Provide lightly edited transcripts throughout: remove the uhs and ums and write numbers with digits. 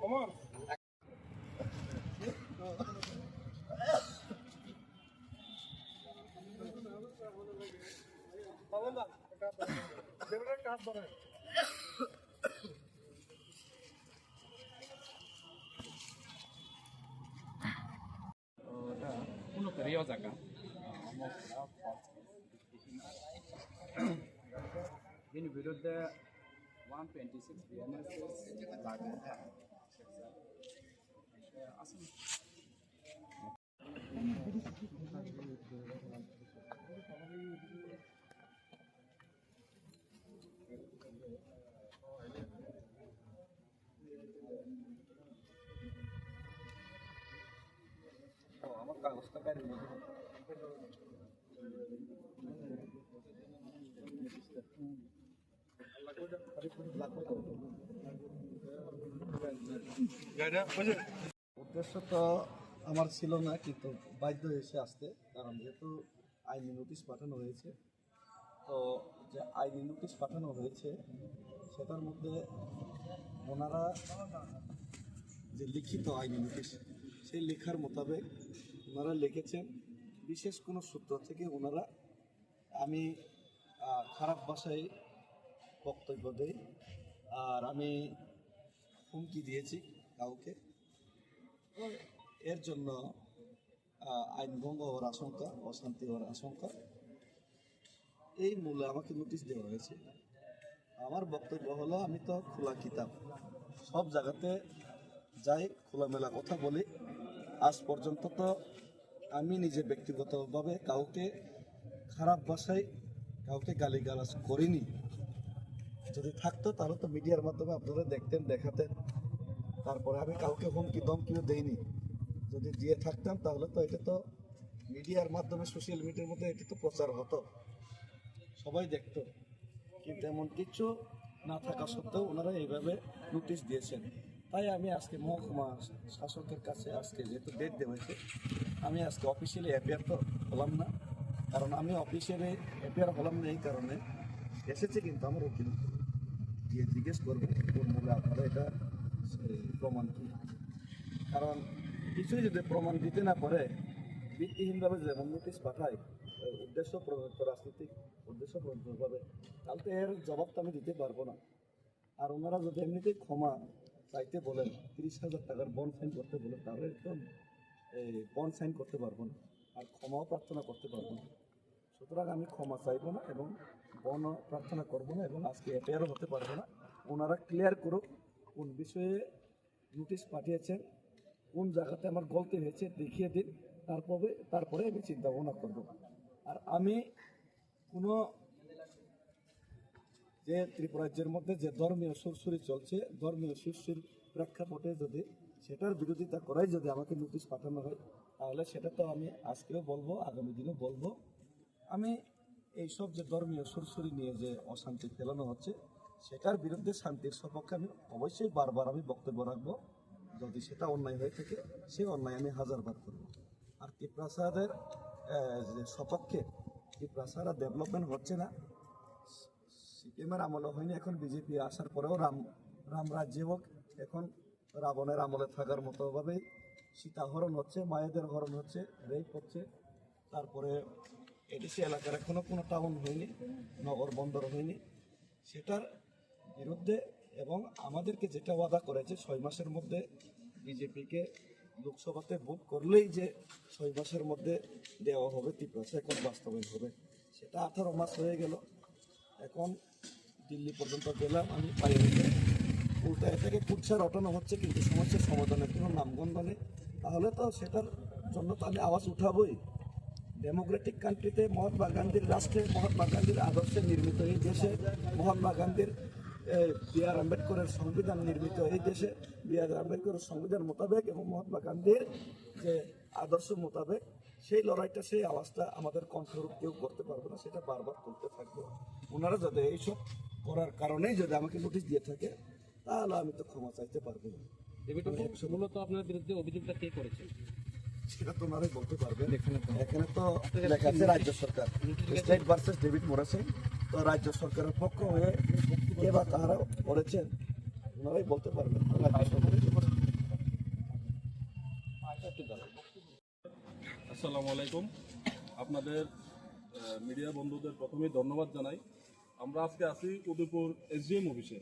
Rio Zaga. In বিরুদ্ধে 126 BNS লাগু আসুন আমার কাগজটা কাটে উদ্দেশ্য তো আমার ছিল না, কিন্তু বাধ্য হয়েছে আসতে, কারণ যেহেতু আইনি নোটিশ পাঠানো হয়েছে। তো যে আইনি নোটিশ পাঠানো হয়েছে সেটার মধ্যে ওনারা যে লিখিত আইনি নোটিশ, সেই লেখার মোতাবেক ওনারা লিখেছেন বিশেষ কোনো সূত্র থেকে ওনারা আমি খারাপ ভাষায় বক্তব্য দেই, আর আমি হুমকি দিয়েছি কাউকে, এর জন্য আইন ভঙ্গ হওয়ার আশঙ্কা, অশান্তি হওয়ার আশঙ্কা, এই মূলে আমাকে নোটিশ দেওয়া হয়েছে। আমার বক্তব্য হলো, আমি তো খোলা কিতাব, সব জায়গাতে যাই, খোলামেলা কথা বলি। আজ পর্যন্ত তো আমি নিজে ব্যক্তিগতভাবে কাউকে খারাপ ভাষায় কাউকে গালিগালাজ করিনি। যদি থাকতো তাহলে তো মিডিয়ার মাধ্যমে আপনারা দেখতেন, দেখাতেন। তারপরে আমি কাউকে হুমকি ধমকিও দেইনি। যদি দিয়ে থাকতাম তাহলে তো এটা তো মিডিয়ার মাধ্যমে, সোশ্যাল মিডিয়ার মধ্যে এটা তো প্রচার হতো, সবাই দেখতো। কিন্তু এমন কিছু না থাকা সত্ত্বেও ওনারা এইভাবে নোটিশ দিয়েছেন। তাই আমি আজকে মহকুমা শাসকের কাছে, আজকে যেহেতু ডেট দেওয়া হয়েছে, আমি আজকে অফিসিয়ালি অ্যাপিয়ার তো হলাম না। কারণ আমি অফিসিয়ালি অ্যাপিয়ার হলাম না এই কারণে, এসেছে কিন্তু আমার উকিল গিয়ে জিজ্ঞেস করবে কোন মূলে আপনারা এটা প্রমাণ কি। কারণ কিছুই যদি প্রমাণ দিতে না পারে, ভিত্তিহীনভাবে যেমন নোটিশ পাঠায়, উদ্দেশ্য প্রণীত, রাজনৈতিক উদ্দেশ্য প্রণীতভাবে, তাহলে তো এর জবাব তো আমি দিতে পারবো না। আর ওনারা যদি এমনিতেই ক্ষমা চাইতে বলেন, 30,000 টাকার বন্ড সাইন করতে বলেন, তাহলে তো বন্ড সাইন করতে পারবো না, আর ক্ষমাও প্রার্থনা করতে পারবো না। সুতরাং আমি ক্ষমা চাইবো না এবং বন্ডও প্রার্থনা করবো না, এবং আজকে এফআইআরও হতে পারবো না। ওনারা ক্লিয়ার করুক কোন বিষয়ে নোটিশ পাঠিয়েছেন, কোন জায়গাতে আমার গলতি হয়েছে দেখিয়ে দিন, তারপরে আমি চিন্তা ভাবনা করবো। আর আমি কোনো যে ত্রিপুরাজ্যের মধ্যে যে ধর্মীয় সুরসুরি চলছে, ধর্মীয় সুরসুরির প্রেক্ষাপটে যদি সেটার বিরোধিতা করাই যদি আমাকে নোটিশ পাঠানো হয়, তাহলে সেটা তো আমি আজকেও বলবো, আগামী দিনও বলবো। আমি এইসব যে ধর্মীয় সুরসুরি নিয়ে যে অশান্তি ফেলানো হচ্ছে, সেটার বিরুদ্ধে শান্তির সপক্ষে আমি অবশ্যই বারবার আমি বক্তব্য রাখবো। যদি সেটা অন্যায় হয়ে থাকে, সেই অন্যায় আমি হাজারবার করব। আর ত্রিপ্রাসাদের যে সপক্ষে, ত্রিপ্রাসাদ ডেভেলপমেন্ট হচ্ছে না, সিপিএমের আমলে হয়নি, এখন বিজেপি আসার পরেও রাম রাজ্যে হোক, এখন রাবণের আমলে থাকার মতোভাবেই সীতাহরণ হচ্ছে, মায়েদের হরণ হচ্ছে, রেপ হচ্ছে। তারপরে এডিসি এলাকার এখনও কোনো টাউন হয়নি, নগর বন্দর হয়নি। সেটার বিরুদ্ধে, এবং আমাদেরকে যেটা ওয়াদা করেছে 6 মাসের মধ্যে বিজেপিকে লোকসভাতে ভোট করলেই যে 6 মাসের মধ্যে দেওয়া হবে ত্রিপুরা, এখন বাস্তবায়ন হবে। সেটা 18 মাস হয়ে গেল, এখন দিল্লি পর্যন্ত গেলাম, আমি পাইনি। উল্টা এটাকে কুৎসা রটানো হচ্ছে, কিন্তু সমস্যার সমাধানের কোনো নামগন্ধ নেই। তাহলে তো সেটার জন্য তো আমি আওয়াজ উঠাবই। ডেমোক্রেটিক কান্ট্রিতে, মহাত্মা গান্ধীর রাষ্ট্রে, মহাত্মা গান্ধীর আদর্শে নির্মিত এই দেশে, মহাত্মা গান্ধীর বি.আর. আম্বেদকরের সংবিধান নির্মিত এই দেশে, বি.আর. আম্বেদকরের সংবিধান মোতাবেক এবং মহাত্মা গান্ধীর যে আদর্শ মোতাবেক, সেই লড়াইটা, সেই আওয়াজটা আমাদের কণ্ঠরূপ কেউ করতে পারবে না, সেটা বারবার তুলতে থাকবে। ওনারা যদি এইসব করার কারণেই যদি আমাকে নোটিশ দিয়ে থাকে, তাহলে আমি তো ক্ষমা চাইতে পারবো না। মূলত আপনার বিরুদ্ধে অভিযোগটা কে করেছে সেটা তো ওনারাই বলতে পারবেন। এখানে তো লেখা আছে রাজ্য সরকার, স্টেট ভার্সেস ডেভিড মোরাসন। তো রাজ্য সরকারের পক্ষ হয়ে কে বা কারা করেছেন, ওনারাই বলতে পারবেন। রাজ্য সরকার একটু জানান। আসসালামু আলাইকুম। আপনাদের মিডিয়া বন্ধুদের প্রথমেই ধন্যবাদ জানাই। আমরা আজকে আছি উদয়পুর এসডিএম অফিসে।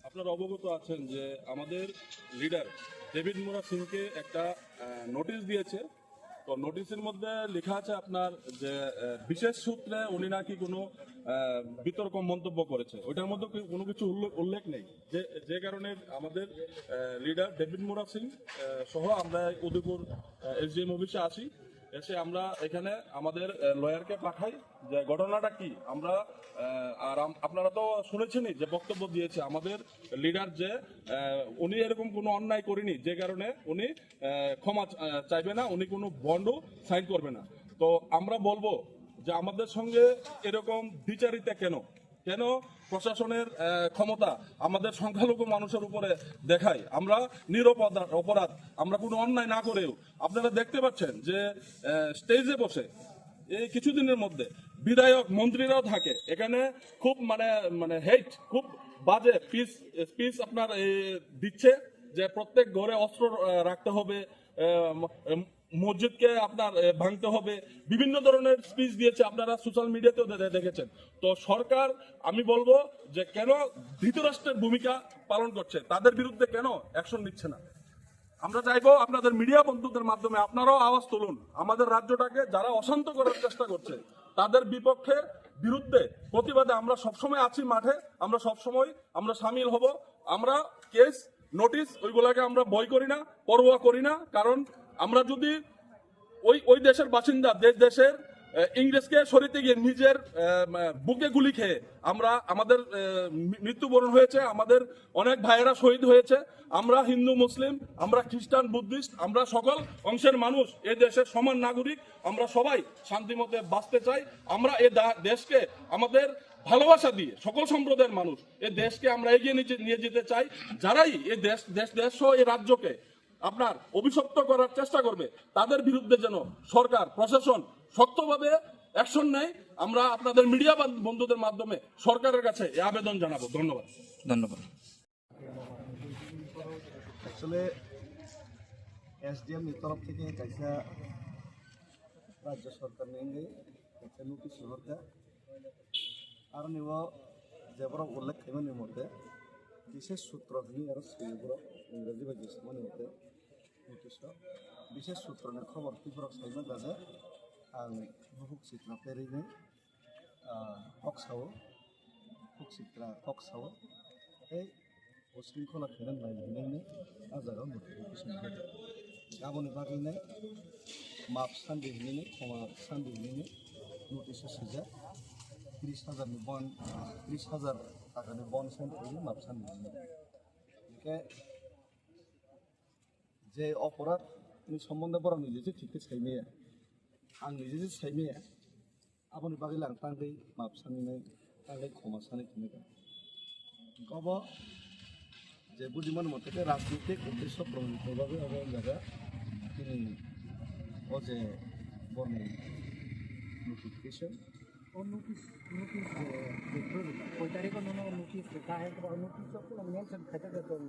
আপনারা অবগত আছেন যে আমাদের লিডার ডেভিড মোরা সিংকে একটা নোটিশ দিয়েছে। তো নোটিশের মধ্যে লেখা আছে আপনার যে বিশেষ সূত্রে উনি নাকি কোনো বিতর্ক মন্তব্য করেছে, ওইটার মধ্যে কোনো কিছু উল্লেখ নেই। যে কারণে আমাদের লিডার ডেভিড মোরা সিং সহ আমরা উদয়পুর এসডিএম অফিসে আসি। এসে আমরা এখানে আমাদের লয়ারকে পাঠাই যে ঘটনাটা কি। আমরা আর আপনারা তো শুনেছেনই যে বক্তব্য দিয়েছে আমাদের লিডার যে উনি এরকম কোনো অন্যায় করেনি, যে কারণে উনি ক্ষমা চাইবে না, উনি কোনো বন্ডও সাইন করবে না। তো আমরা বলবো যে আমাদের সঙ্গে এরকম দ্বিচারিতা কেন কেন প্রশাসনের ক্ষমতা আমাদের সংখ্যালঘু মানুষের উপরে দেখায়। আমরা অপরাধ, আমরা কোনো অন্যায় না করেও আপনারা দেখতে পাচ্ছেন যে স্টেজে বসে এই কিছুদিনের মধ্যে বিধায়ক মন্ত্রীরাও থাকে এখানে, খুব মানে হেট, খুব বাজে স্পিচ আপনার দিচ্ছে যে প্রত্যেক ঘরে অস্ত্র রাখতে হবে, মসজিদকে আপনার ভাঙতে হবে, বিভিন্ন ধরনের স্পিচ দিয়েছে, আপনারা সোশ্যাল মিডিয়াতেও দেখেছেন। তো সরকার, আমি বলবো যে কেন ধৃতরাষ্ট্রের ভূমিকা পালন করছে, তাদের বিরুদ্ধে কেন অ্যাকশন নিচ্ছে না। আমরা চাইবো আপনাদের মিডিয়া বন্ধুদের মাধ্যমে আপনারাও আওয়াজ তুলুন। আমাদের রাজ্যটাকে যারা অশান্ত করার চেষ্টা করছে তাদের বিপক্ষে বিরুদ্ধে প্রতিবাদে আমরা সবসময় আছি মাঠে, আমরা সবসময় আমরা সামিল হব। আমরা কেস নোটিশ ওইগুলাকে আমরা ভয় করি না, পরোয়া করি না। কারণ আমরা যদি ওই দেশের বাসিন্দা, দেশের ইংরেজকে সরিতে গিয়ে নিজের বুকে গুলি খেয়ে আমাদের মৃত্যুবরণ হয়েছে, আমাদের অনেক ভাইয়েরা শহীদ হয়েছে। আমরা হিন্দু, মুসলিম, আমরা খ্রিস্টান, বুদ্ধিস্ট, আমরা সকল অংশের মানুষ এই দেশের সমান নাগরিক। আমরা সবাই শান্তিমতে বাঁচতে চাই। আমরা এই দেশকে আমাদের ভালোবাসা দিয়ে সকল সম্প্রদায়ের মানুষ এই দেশকে আমরা এগিয়ে নিয়ে যেতে চাই। যারাই এই দেশ সহ এই রাজ্যকে আপনার অভিশপ্ত করার চেষ্টা করবে তাদের বিরুদ্ধে যেন সরকার, প্রশাসন শক্তভাবে অ্যাকশন নেয়। আমরা আপনাদের মিডিয়া বন্ধুদের মাধ্যমে সরকারের কাছে এই আবেদন জানাবো। ধন্যবাদ। আসলে এসডিএম তরফ থেকে কাইসা রাজ্য সরকার নেই কাইসা নোটিশ সরকার আর নিব যেবার উল্লেখ খাইমানি মতে বিশেষ সূত্র হই আর সেইগুলো ইংরেজি বাজি মানে মতে নোটিশ বিশেষ সূত্রনের খবর ত্রিপুরা সাইমা গাজা आं बुहुक चित्रा पेरिने कक्साव এই उशृंखला खेलन नायनायनि आजाराव नोटिफिकेसन होदों। गाबोन बागैनाय माप सान्डे हिनैनि क्षमा सान्डे हिनैनि नटिस सिजा 30,000 बन 30,000 टाकानि बन साइन खालामनो माप सान्डे हिनै बेखे जे अपराधनि सम्बन्धे बर निजे थिकै सायनाया आं निजे सायनाया आबोनि बागै लांफ्लांदै माप साननाय तांदै क्षमा सानै खिनै गब जे बुद्धिमान मते राजनीतिक उद्देश्य प्रणीतभावे अबन जागा दिनै अजे बरनि नटिफिकेशन और नोटिस कोई तारीख को नोटिस लिखा है तो नोटिस सबको मेंशन करते रहते हैं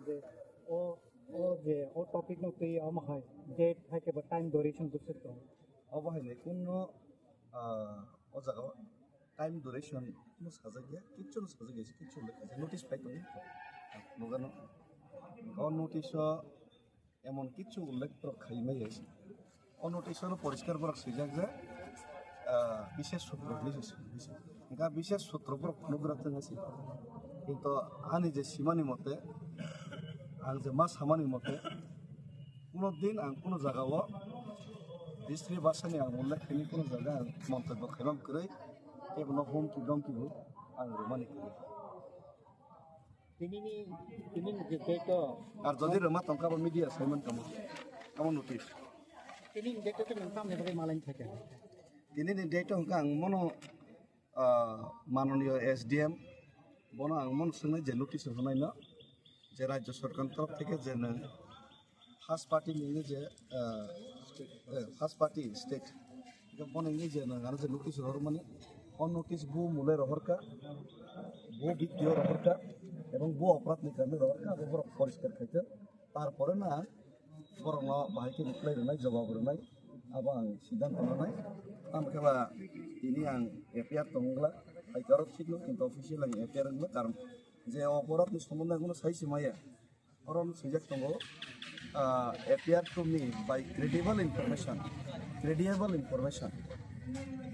जे ओ टॉपिक में कोई हम है डेट है के टाइम ड्यूरेशन बुझ सकते हो अब है कुनो ओ जागा टाइम ड्यूरेशन नो साजा गया किच्छु किच्छु लेखा नोटिस पाइ तो नगानो ओ नोटिस एमन किच्छु उल्लेख खाइमाय আছে ओ नोटिस परिष्कार করা সিজাক যে বিশেষ সূত্র হয়েছে এটা বিশেষ সূত্র পর অনুগ্রহ আছে কিন্তু আনি যে সীমানি মতে আং যে মা সামানি মতে কোনো দিন আং কোনো জায়গাও স্ত্রী ভাষানি আং উল্লেখ খাইনি কোনো জায়গা মন্তব্য খাইবাম করে কেবল হুমকি দমকিবো আং রমানি করি তিনি যেটা আর যদি রমা টঙ্কা বা মিডিয়া সাইমন কামন নোটিস তিনি যেটা তো নাম নেবে মালাইন থাকে তিনি ডেট হঙ্কা আং মনো মাননীয় এসডিএম বনো আং মন সঙ্গে যে নোটিস হনাই না যে রাজ্য সরকার তরফ থেকে যে ফার্স্ট পার্টি নিয়ে যে ফার্স্ট পার্টি স্টেট বনে যে না যে নোটিস হর মানে অন নোটিস বু মূলে রহরকা বু বিত্তীয় রহরকা এবং বু অপরাধ নিকামে রহরকা পরিষ্কার খাইতে তারপরে না बरंनो बाहायखि रिप्लाय होनाय जवाब होनाय आबा आं सिद्धांत लानाय आमखेबा दिनै आं एफआइआर दंब्ला फाइकाराव थिगनो किन्तु अफिसियेल आं एफआइआर होनो कारण जे अपराधनि सोमोन्दै आंनो साइसि माया अरन सुजाक दङ FIR to me by credible information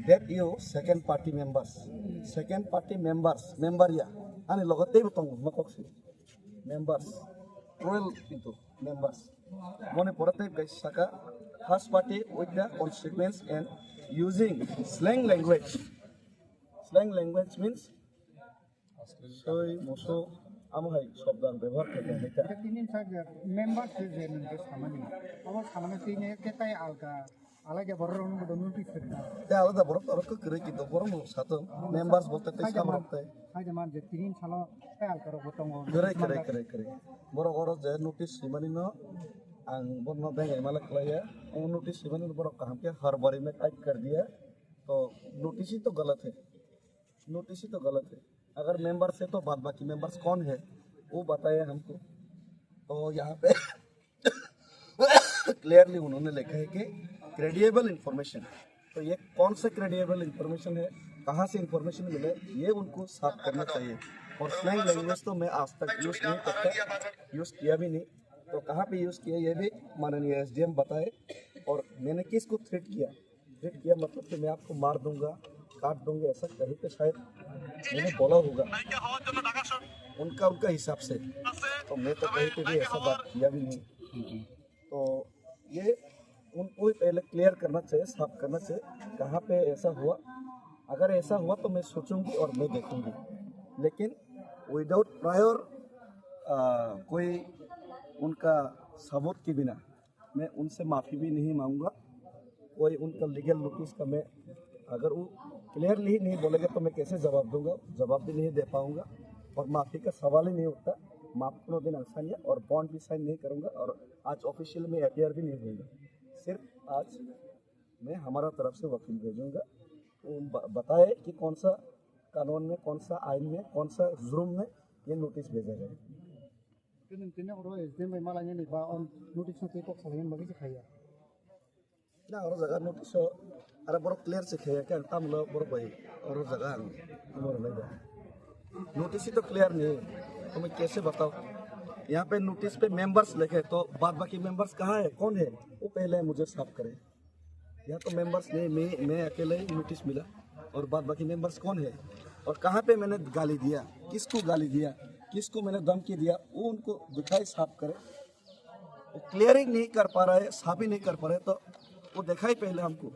that you second party members member ya ani logate botong makoksi members 12 into members mone porate guys saka first party with the consequence and using slang language means soy moso amhai shobdan ব্যবহার করতে এটা এটা তিনি সাজা member যে নন্টে সামানি আমার সামানে তিনি কেতাই আলগা আলাদা বড় রঙের নোটিস করতে তে আলাদা বড় তরক করে কিন্তু বড় সাথে মেম্বার্স বলতে তাই সামরাতে আজ মান যে তিন সালো কাল করো বতং करे बरो गरो जे नोटिस सिमानी न आं बनो बेंगे मालक लाया वो नोटिस सिमानी बरो काम के हर बारी में टाइप कर दिया तो नोटिस ही तो गलत है अगर मेंबर्स है तो बाद बाकी मेंबर्स कौन है वो बताए हमको तो यहाँ पे क्लियरली उन्होंने लिखा है कि क्रेडिबल इंफॉर्मेशन तो ये कौन सा क्रेडिबल इंफॉर्मेशन है कहाँ से इंफॉर्मेशन मिले ये उनको साफ करना चाहिए और स्लैंग लैंग्वेज तो मैं आज तक यूज़ नहीं करता यूज़ किया भी नहीं तो कहाँ पे यूज़ किया ये भी माननीय एसडीएम बताए और मैंने किसको थ्रेट किया मतलब कि मैं आपको मार दूंगा काट दूंगा ऐसा कहीं पे शायद मैंने बोला होगा उनका हिसाब से तो मैं तो कहीं पे भी ऐसा बात किया भी नहीं तो ये उनको ही पहले क्लियर करना चाहिए साफ करना चाहिए कहाँ पे ऐसा हुआ अगर ऐसा हुआ तो मैं सोचूंगी और मैं देखूंगी लेकिन विदाउट प्रायर कोई उनका सबूत के बिना मैं उनसे माफ़ी भी नहीं मांगूंगा कोई उनका लीगल नोटिस का मैं अगर वो क्लियरली ही नहीं बोलेगा तो मैं कैसे जवाब दूंगा जवाब भी नहीं दे पाऊंगा और माफ़ी का सवाल ही नहीं उठता माफ़ को दिन आसानी है और बॉन्ड भी साइन नहीं करूंगा और आज ऑफिशियल में एफआईआर भी नहीं होगा सिर्फ आज मैं हमारा तरफ से वकील भेजूंगा तो बताए कि कौन सा कानून में कौन सा आइन में कौन सा जुर्म में ये नोटिस भेजा गया তিনি তিনি ওর এসডিএম মালানি নিবা অন নোটিস নতে কক সালেন বাকি খাইয়া ना और जगह नोटिस हो अरे बड़ो क्लियर से खेया क्या तम लो बड़ो भाई और जगह हमारे नहीं जा नोटिस ही तो क्लियर नहीं है तो मैं कैसे बताऊँ यहाँ पे नोटिस पे मेंबर्स लिखे तो बाद बाकी मेंबर्स कहाँ है कौन है वो पहले मुझे साफ करे यहाँ तो मेंबर्स नहीं मैं अकेले ही नोटिस मिला और बाद बाकी मेंबर्स कौन है और कहाँ पे मैंने गाली दिया किसको मैंने धमकी दिया वो उनको दिखाई साफ करे वो क्लियरिंग नहीं कर पा रहा है साफ ही नहीं कर पा रहे तो वो दिखाई पहले हमको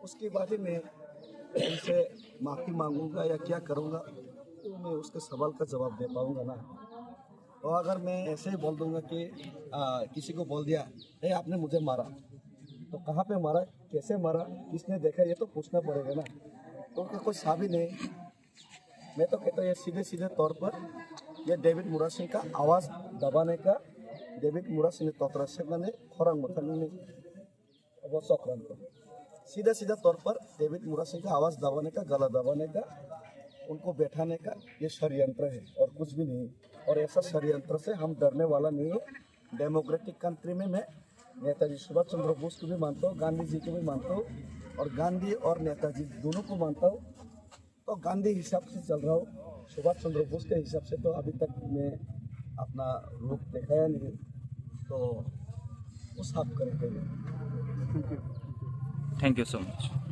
उसके बाद ही मैं उनसे माफ़ी मांगूंगा या क्या करूंगा तो मैं उसके सवाल का जवाब दे पाऊंगा ना तो अगर मैं ऐसे ही बोल दूंगा कि किसी को बोल दिया आपने मुझे मारा तो कहाँ पे मारा कैसे मारा किसने देखा ये तो पूछना पड़ेगा ना तो उनका कोई साबित नहीं मैं तो कहता हूँ ये सीधे तौर पर ये डेविड मुरा सिंह का आवाज़ दबाने का डेविड मुरा सिंह तोतरा से मैंने खोरंग मतनी वो सौक्रांत सीधा तौर पर डेविड मुरा सिंह का आवाज़ दबाने का गला दबाने का उनको बैठाने का ये षड्यंत्र है और कुछ भी नहीं और ऐसा षड्यंत्र से हम डरने वाला नहीं है डेमोक्रेटिक कंट्री में मैं नेताजी सुभाष चंद्र बोस को भी मानता हूँ गांधी जी को भी मानता हूँ और गांधी और नेताजी दोनों को मानता हूँ तो गांधी हिसाब से चल रहा हूँ सुभाष चंद्र बोस के हिसाब से तो अभी तक मैं अपना रूप दिखाया नहीं तो वो साफ करें पहले थैंक यू सो मच